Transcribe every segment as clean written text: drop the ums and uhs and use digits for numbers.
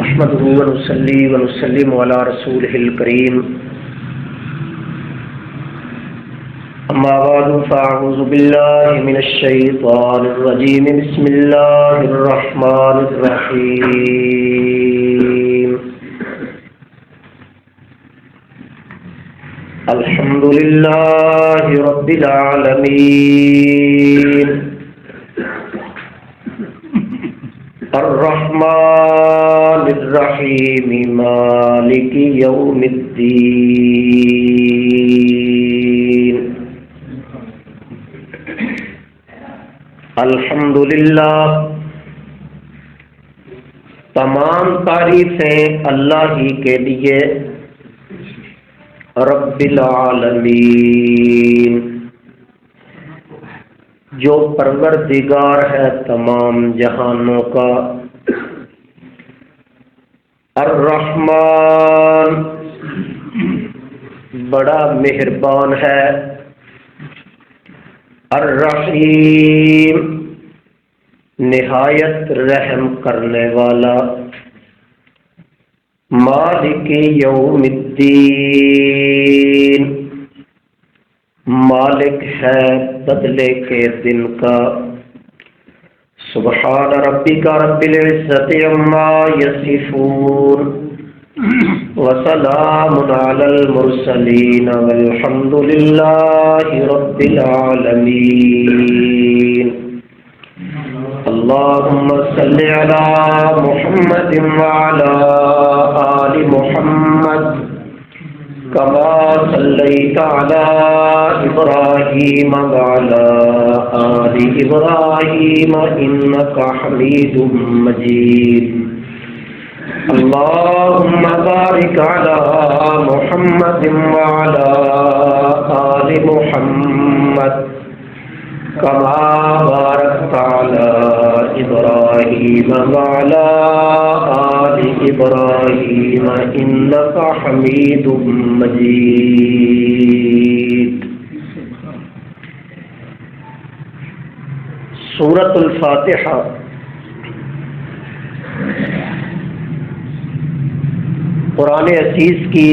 نحمده ونصلي ونسلم على رسوله الكريم أما بعد فأعوذ بالله من الشيطان الرجيم بسم الله الرحمن الرحيم الحمد لله رب العالمين الرحمن الرحيم مالك يوم الدين الحمدللہ تمام تعریفیں اللہ ہی کے لیے رب العالمین جو پروردگار ہے تمام جہانوں کا۔ الرحمن بڑا مہربان ہے، الرحیم نہایت رحم کرنے والا، مالک یوم الدین مالک ہے بدلے کے دن کا۔ سبحان ربک رب العزت عما یصفون وسلام علی المرسلین والحمد للہ رب العالمین۔ اللہم صل علی محمد وعلی آل محمد كما صليت على إبراهيم وعلى آل إبراهيم إنك حميد مجيد۔ اللهم بارك على محمد وعلى آل محمد كما باركت على إبراهيم وعلى آل إبراهيم إنك حميد مجيد۔ سورۃ الفاتحہ قرآن عزیز کی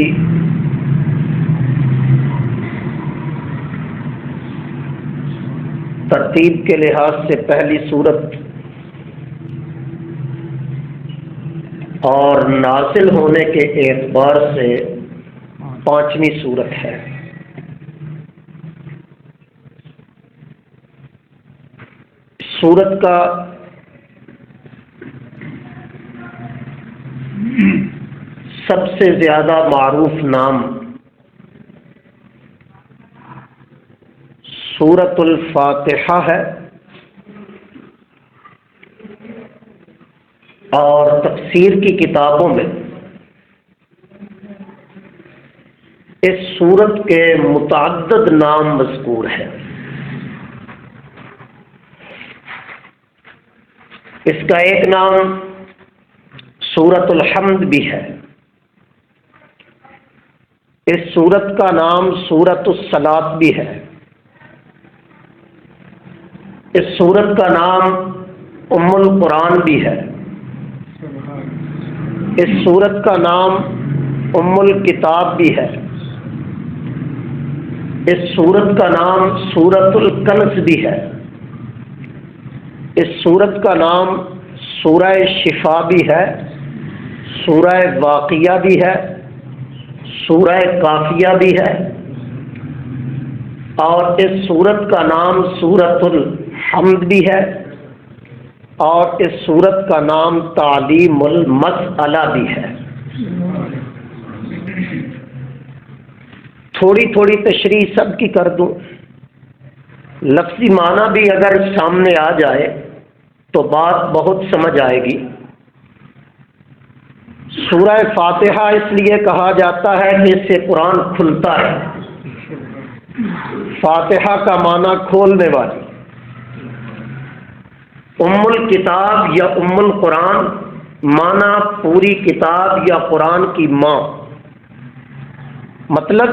ترتیب کے لحاظ سے پہلی سورت اور نازل ہونے کے اعتبار سے پانچویں سورت ہے۔ سورت کا سب سے زیادہ معروف نام سورۃ الفاتحہ ہے، اور تفسیر کی کتابوں میں اس سورت کے متعدد نام مذکور ہیں۔ اس کا ایک نام سورۃ الحمد بھی ہے، اس سورت کا نام سورۃ الصلاۃ بھی ہے، اس سورت کا نام ام القرآن بھی ہے، اس سورت کا نام ام الکتاب بھی ہے، اس سورت کا نام سورۃ الکنز بھی ہے، اس سورت کا نام سورہ شفا بھی ہے، سورہ واقعہ بھی ہے، سورہ کافیہ بھی ہے، اور اس سورت کا نام سورۃ الحمد بھی ہے، اور اس سورت کا نام تعلیم المسئلہ بھی ہے۔ تھوڑی تھوڑی تشریح سب کی کر دوں، لفظی معنی بھی اگر سامنے آ جائے تو بات بہت سمجھ آئے گی۔ سورہ فاتحہ اس لیے کہا جاتا ہے کہ اس سے قرآن کھلتا ہے۔ فاتحہ کا معنی کھولنے والی، ام الکتاب یا ام القرآن معنی پوری کتاب یا قرآن کی ماں، مطلب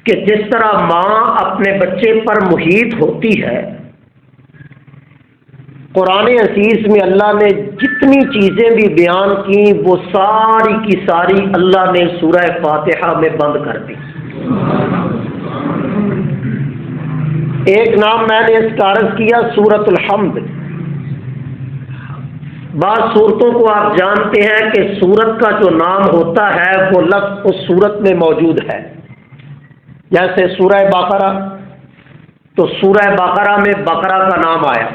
کہ جس طرح ماں اپنے بچے پر محیط ہوتی ہے، قرآن عزیز میں اللہ نے جتنی چیزیں بھی بیان کی وہ ساری کی ساری اللہ نے سورہ فاتحہ میں بند کر دی۔ ایک نام میں نے اس کا عرض کیا سورۃ الحمد۔ بعض صورتوں کو آپ جانتے ہیں کہ سورت کا جو نام ہوتا ہے وہ لفظ اس سورت میں موجود ہے، جیسے سورہ بقرہ، تو سورہ بقرہ میں بقرہ کا نام آیا،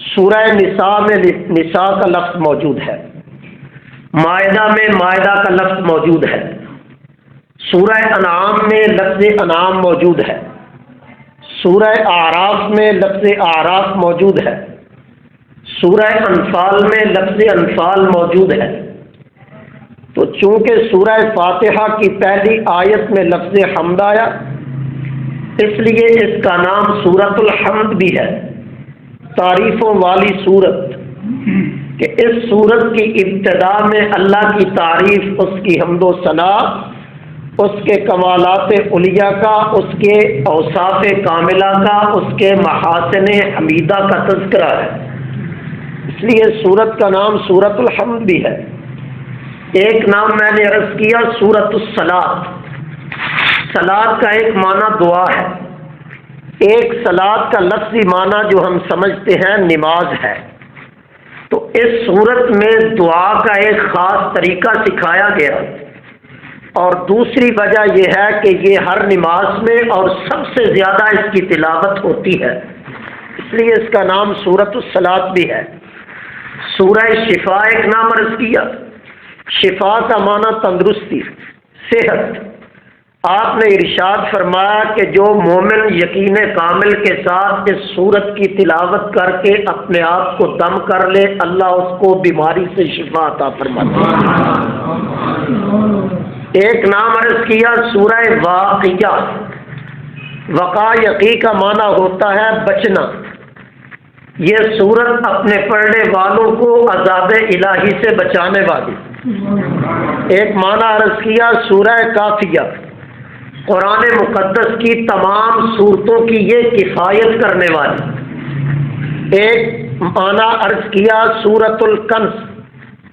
سورہ نساء میں نساء کا لفظ موجود ہے، مائدہ میں مائدہ کا لفظ موجود ہے، سورہ انعام میں لفظ انعام موجود ہے، سورہ اعراف میں لفظ اعراف موجود ہے، سورہ انفال میں لفظ انفال موجود ہے۔ تو چونکہ سورہ فاتحہ کی پہلی آیت میں لفظ حمد آیا، اس لیے اس کا نام سورۃ الحمد بھی ہے، تعریفوں والی سورت، کہ اس سورت کی ابتدا میں اللہ کی تعریف، اس کی حمد و ثنا، اس کے کمالات علیہ کا، اس کے اوصاف کاملہ کا، اس کے محاسن حمیدہ کا تذکرہ ہے، اس لیے سورت کا نام سورۃ الحمد بھی ہے۔ ایک نام میں نے عرض کیا سورۃ الصلاۃ۔ صلاۃ کا ایک معنی دعا ہے، ایک صلاۃ کا لفظی معنی جو ہم سمجھتے ہیں نماز ہے، تو اس صورت میں دعا کا ایک خاص طریقہ سکھایا گیا، اور دوسری وجہ یہ ہے کہ یہ ہر نماز میں اور سب سے زیادہ اس کی تلاوت ہوتی ہے، اس لیے اس کا نام سورۃ الصلاۃ بھی ہے۔ سورہ شفا ایک نام عرض کیا، شفا کا معنی تندرستی، صحت۔ آپ نے ارشاد فرمایا کہ جو مومن یقین کامل کے ساتھ اس سورت کی تلاوت کر کے اپنے آپ کو دم کر لے، اللہ اس کو بیماری سے شفا عطا فرماتا ہے۔ ایک نام عرض کیا سورہ واقعہ۔ وقع یقی کا معنی ہوتا ہے بچنا، یہ سورت اپنے پڑھنے والوں کو عذاب الہی سے بچانے والی۔ ایک معنی عرض کیا سورہ کافیہ، قرآن مقدس کی تمام صورتوں کی یہ کفایت کرنے والی۔ ایک معنی عرض کیا سورۃ الکنز،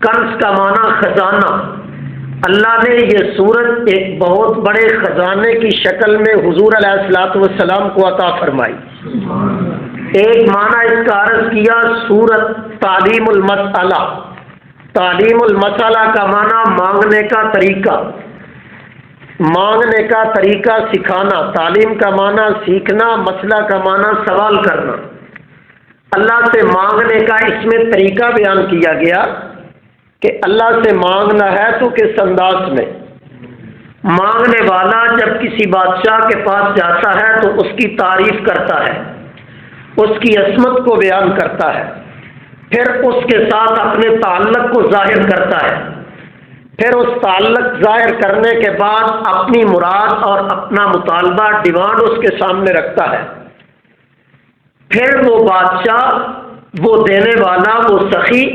کنز کا معنی خزانہ، اللہ نے یہ سورت ایک بہت بڑے خزانے کی شکل میں حضور علیہ الصلوۃ والسلام کو عطا فرمائی۔ ایک معنی اس کا عرض کیا سورت تعلیم المسئلہ۔ تعلیم المسئلہ کا معنی مانگنے کا طریقہ، مانگنے کا طریقہ سکھانا، تعلیم کا معنی سیکھنا، مسئلہ کا معنی سوال کرنا۔ اللہ سے مانگنے کا اس میں طریقہ بیان کیا گیا کہ اللہ سے مانگنا ہے تو کس انداز میں۔ مانگنے والا جب کسی بادشاہ کے پاس جاتا ہے تو اس کی تعریف کرتا ہے، اس کی عظمت کو بیان کرتا ہے، پھر اس کے ساتھ اپنے تعلق کو ظاہر کرتا ہے، پھر اس تعلق ظاہر کرنے کے بعد اپنی مراد اور اپنا مطالبہ ڈیمانڈ اس کے سامنے رکھتا ہے، پھر وہ بادشاہ، وہ دینے والا، وہ سخی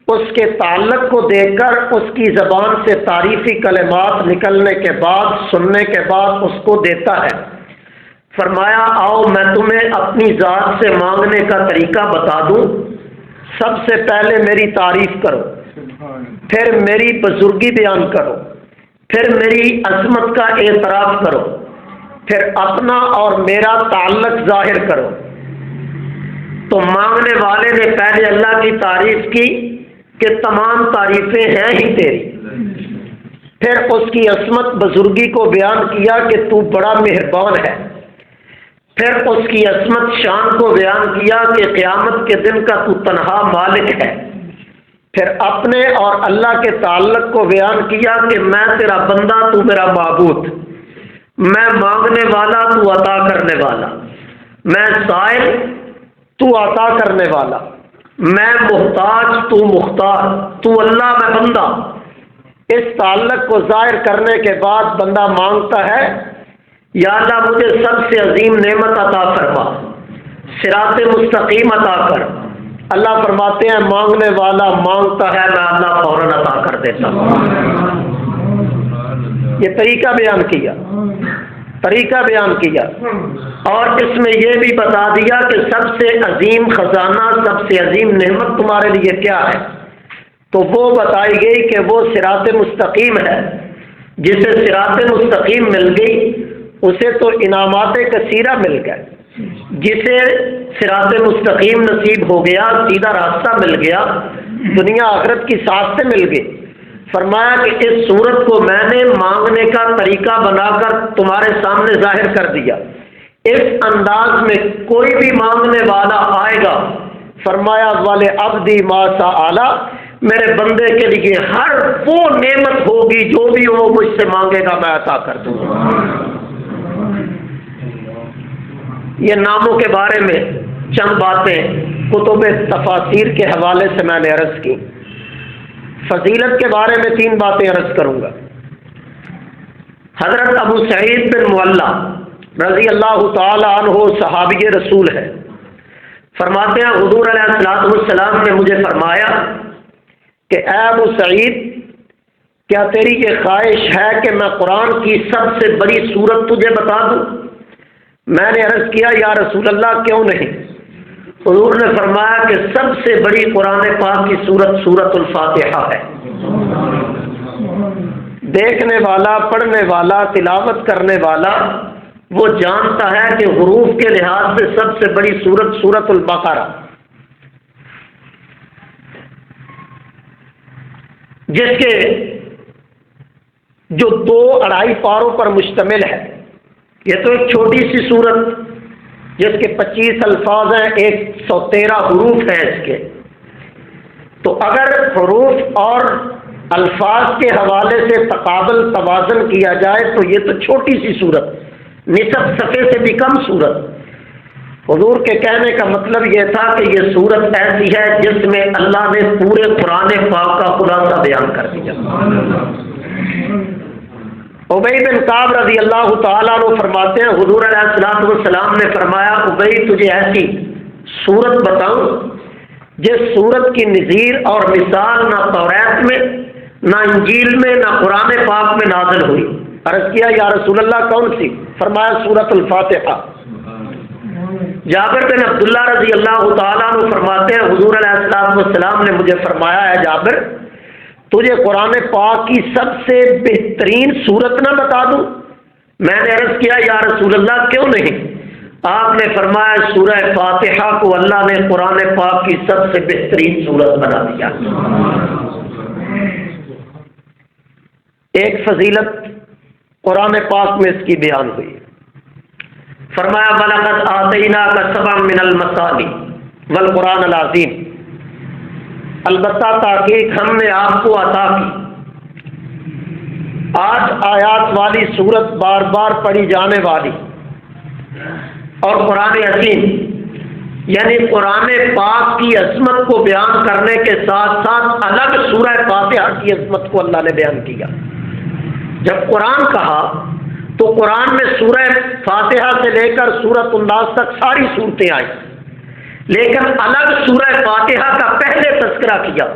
اس کے تعلق کو دیکھ کر اس کی زبان سے تعریفی کلمات نکلنے کے بعد، سننے کے بعد اس کو دیتا ہے۔ فرمایا آؤ میں تمہیں اپنی ذات سے مانگنے کا طریقہ بتا دوں، سب سے پہلے میری تعریف کرو، پھر میری بزرگی بیان کرو، پھر میری عظمت کا اعتراف کرو، پھر اپنا اور میرا تعلق ظاہر کرو۔ تو مانگنے والے نے پہلے اللہ کی تعریف کی کہ تمام تعریفیں ہیں ہی تیری، پھر اس کی عظمت بزرگی کو بیان کیا کہ تو بڑا مہربان ہے، پھر اس کی عظمت شان کو بیان کیا کہ قیامت کے دن کا تو تنہا مالک ہے، پھر اپنے اور اللہ کے تعلق کو بیان کیا کہ میں تیرا بندہ، تو میرا معبود، میں مانگنے والا، تو عطا کرنے والا، میں سائل، تو عطا کرنے والا، میں محتاج، تو مختار، تو اللہ، میں بندہ۔ اس تعلق کو ظاہر کرنے کے بعد بندہ مانگتا ہے یا اللہ مجھے سب سے عظیم نعمت عطا فرما، صراط مستقیم عطا کر۔ اللہ فرماتے ہیں مانگنے والا مانگتا ہے، میں اللہ فوراً عطا کر دیتا ہوں۔ یہ طریقہ بیان کیا۔ طریقہ بیان کیا، اور اس میں یہ بھی بتا دیا کہ سب سے عظیم خزانہ، سب سے عظیم نعمت تمہارے لیے کیا ہے، تو وہ بتائی گئی کہ وہ صراط مستقیم ہے۔ جسے صراط مستقیم مل گئی اسے تو انعامات کثیرہ مل گئے، جسے صراط مستقیم نصیب ہو گیا، سیدھا راستہ مل گیا، دنیا آخرت کی سعادتیں مل گئی۔ فرمایا کہ اس صورت کو میں نے مانگنے کا طریقہ بنا کر تمہارے سامنے ظاہر کر دیا، اس انداز میں کوئی بھی مانگنے والا آئے گا، فرمایا والے عبدی ما سأل، میرے بندے کے لیے ہر وہ نعمت ہوگی جو بھی وہ مجھ سے مانگے گا میں عطا کر دوں گا۔ یہ ناموں کے بارے میں چند باتیں کتب تفاسیر کے حوالے سے میں نے عرض کی۔ فضیلت کے بارے میں 3 باتیں عرض کروں گا۔ حضرت ابو سعید بن معلّہ رضی اللہ تعالی عنہ صحابی رسول ہے، فرماتے ہیں حضور علیہ السلام نے مجھے فرمایا کہ اے ابو سعید، کیا تیری یہ خواہش ہے کہ میں قرآن کی سب سے بڑی سورت تجھے بتا دوں؟ میں نے عرض کیا یا رسول اللہ کیوں نہیں؟ حضور نے فرمایا کہ سب سے بڑی قرآن پاک کی سورت سورت الفاتحہ ہے۔ دیکھنے والا، پڑھنے والا، تلاوت کرنے والا وہ جانتا ہے کہ حروف کے لحاظ سے سب سے بڑی سورت سورت البقرہ، جس کے جو 2-2.5 پاروں پر مشتمل ہے۔ یہ تو ایک چھوٹی سی صورت جس کے 25 الفاظ ہیں، 113 حروف ہیں اس کے، تو اگر حروف اور الفاظ کے حوالے سے تقابل توازن کیا جائے تو یہ تو چھوٹی سی صورت، نصف صفحے سے بھی کم صورت۔ حضور کے کہنے کا مطلب یہ تھا کہ یہ صورت ایسی ہے جس میں اللہ نے پورے قرآن پاک کا خلاصہ بیان کر دیا۔ ابی بن کعب رضی اللہ تعالیٰ عنہ فرماتے ہیں حضور علیہ السلام نے فرمایا ابی تجھے ایسی صورت بتاؤں جس صورت کی نظیر اور مثال نہ توریت میں، نہ انجیل میں، نہ قرآن پاک میں نازل ہوئی۔ عرض کیا یا رسول اللہ کون سی؟ فرمایا سورت الفاتحہ۔ جابر بن عبداللہ رضی اللہ تعالیٰ عنہ فرماتے ہیں حضور علیہ السلام نے مجھے فرمایا ہے جابر، تجھے قرآن پاک کی سب سے بہترین صورت نہ بتا دوں؟ میں نے عرض کیا یا رسول اللہ کیوں نہیں؟ آپ نے فرمایا سورہ فاتحہ کو اللہ نے قرآن پاک کی سب سے بہترین صورت بنا دیا۔ ایک فضیلت قرآن پاک میں اس کی بیان ہوئی، فرمایا وَلَقَدْ آتَيْنَاكَ سَبْعًا مِنَ الْمَثَانِي وَالْقُرْآنَ الْعَظِيمِ، البتہ تحقیق ہم نے آپ کو عطا کی 8 آیات والی سورت، بار بار پڑھی جانے والی، اور قرآن عظیم، یعنی قرآن پاک کی عظمت کو بیان کرنے کے ساتھ ساتھ الگ سورہ فاتحہ کی عظمت کو اللہ نے بیان کیا۔ جب قرآن کہا تو قرآن میں سورہ فاتحہ سے لے کر سورۃ الناس تک ساری صورتیں آئیں، لیکن الگ سورہ فاتحہ کا پہلے تذکرہ کیا۔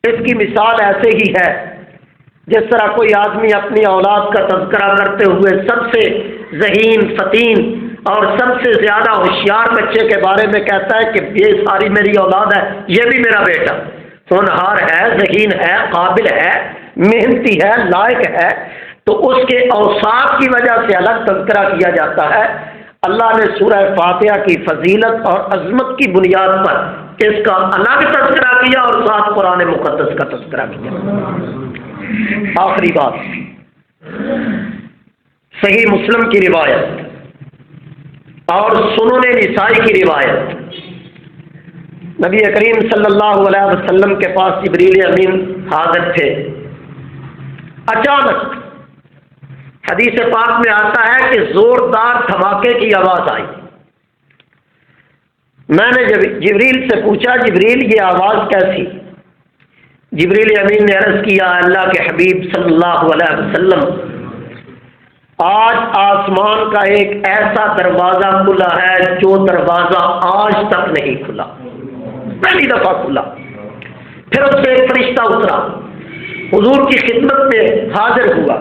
اس کی مثال ایسے ہی ہے جس طرح کوئی آدمی اپنی اولاد کا تذکرہ کرتے ہوئے سب سے ذہین، فطین اور سب سے زیادہ ہوشیار بچے کے بارے میں کہتا ہے کہ یہ ساری میری اولاد ہے، یہ بھی میرا بیٹا ہونہار ہے، ذہین ہے، قابل ہے، محنتی ہے، لائق ہے، تو اس کے اوصاف کی وجہ سے الگ تذکرہ کیا جاتا ہے۔ اللہ نے سورہ فاتحہ کی فضیلت اور عظمت کی بنیاد پر اس کا الگ تذکرہ کیا اور ساتھ قرآن مقدس کا تذکرہ کیا۔ آخری بات، صحیح مسلم کی روایت اور سنن نسائی کی روایت، نبی کریم صلی اللہ علیہ وسلم کے پاس جبریل امین حاضر تھے، اچانک حدیث پاک میں آتا ہے کہ زوردار دھماکے کی آواز آئی۔ میں نے جبریل سے پوچھا جبریل یہ آواز کیسی؟ جبریل امین نے عرض کیا اللہ کے حبیب صلی اللہ علیہ وسلم، آج آسمان کا ایک ایسا دروازہ کھلا ہے جو دروازہ آج تک نہیں کھلا، پہلی دفعہ کھلا۔ پھر اس سے ایک فرشتہ اترا، حضور کی خدمت میں حاضر ہوا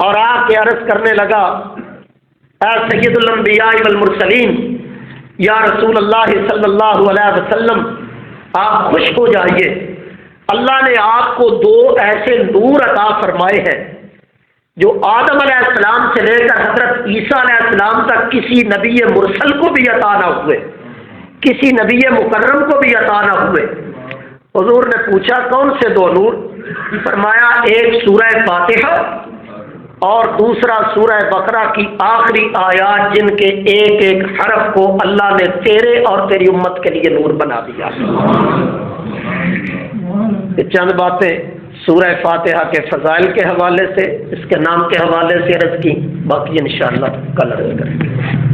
اور آ کے عرض کرنے لگا اے سید الانبیاء والمرسلین، یا رسول اللہ صلی اللہ علیہ وسلم آپ خوش ہو جائیے، اللہ نے آپ کو دو ایسے نور عطا فرمائے ہیں جو آدم علیہ السلام سے لے کر حضرت عیسیٰ علیہ السلام تک کسی نبی مرسل کو بھی عطا نہ ہوئے، کسی نبی مکرم کو بھی عطا نہ ہوئے۔ حضور نے پوچھا کون سے دو نور؟ فرمایا ایک سورہ فاتحہ اور دوسرا سورہ بقرہ کی آخری آیات، جن کے ایک ایک حرف کو اللہ نے تیرے اور تیری امت کے لیے نور بنا دیا۔ یہ چند باتیں سورہ فاتحہ کے فضائل کے حوالے سے، اس کے نام کے حوالے سے عرض کی، باقی انشاءاللہ کل عرض کریں گے۔